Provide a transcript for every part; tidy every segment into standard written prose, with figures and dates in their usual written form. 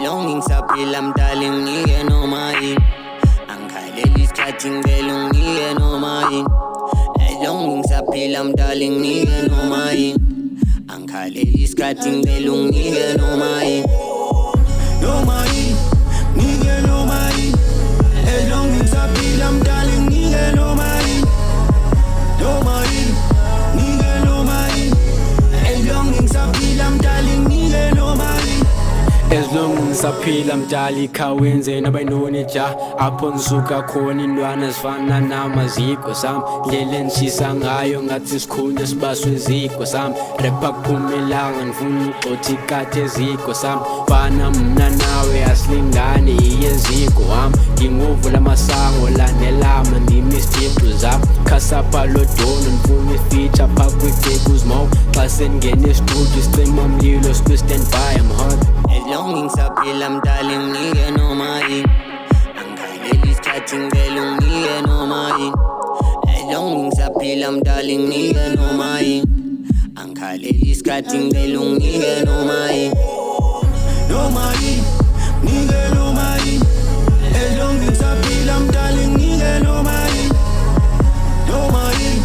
Longing saphila mdali nginike noma yini angikhaleli isikhathi ngicela unginike noma yini longing saphila mdali nginike noma yini angikhaleli isikhathi ngicela unginike noma yini noma yini nginike noma yini longing saphila mdali nginike noma yini noma yini nginike noma yini longing saphila mdali nginike noma yini as long ngisaphila mdali khawenze nabayinoni ja apho ngisuka khona intwana zifana namaziko sami ndlela engishisa ngayo ngathi sikhunye sibaswe iziko sami repa kuphumelanga ngifuna ugxotha ikati eziko sami fana mna nawe asilingane iyeziko wami nginguvula amasango lanelama ndimisiqu zami khasapha lodono ndifuna ifeature pha kwigekuzmo xa sendingene estudio sicima mlilo sikwi-standby I'm hot longing saphila mdali nginike noma yini angikhaleli isikhathi ngicela unginike noma yini longing saphila mdali nginike noma yini angikhaleli isikhathi ngicela unginike noma yini noma yini nginike noma yini longing saphila mdali nginike noma yini noma yini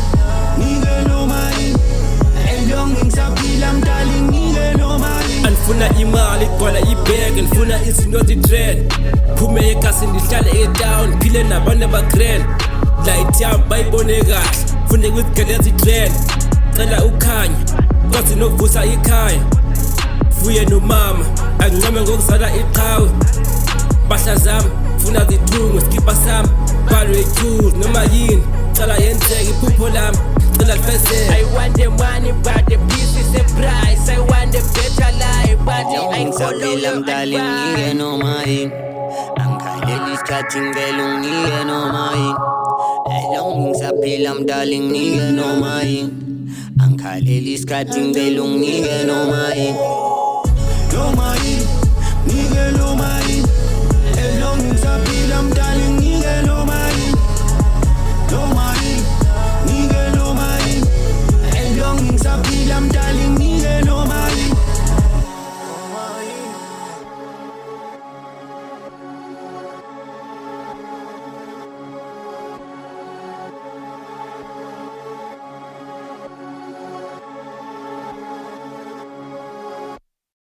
nginike noma yini longing saphila mdali nginike noma yini Anfuna imali gqwala ibhege nifuna izinto zitrend phume ekasini ndihlale etown phile nabantu abagrand light yam bayibone kahle funeka uzigele ezitrend cela ukhanya kwazi nokuvusa ikhaya vuye nomama angincame ngokuzala iqhawe bahla zami funa zithungu skipper sami balwe ichuzi noma yini cala yenzeke iphupho lami cela lifezeke I want the money but the peace is the price I want the better life but I ain't saphila mdali nginike noma yini angikhaleli isikhathi ngicela unginike noma yini longing saphila mdali nginike noma yini angikhaleli isikhathi ngicela unginike noma yini noma yini nginike noma yini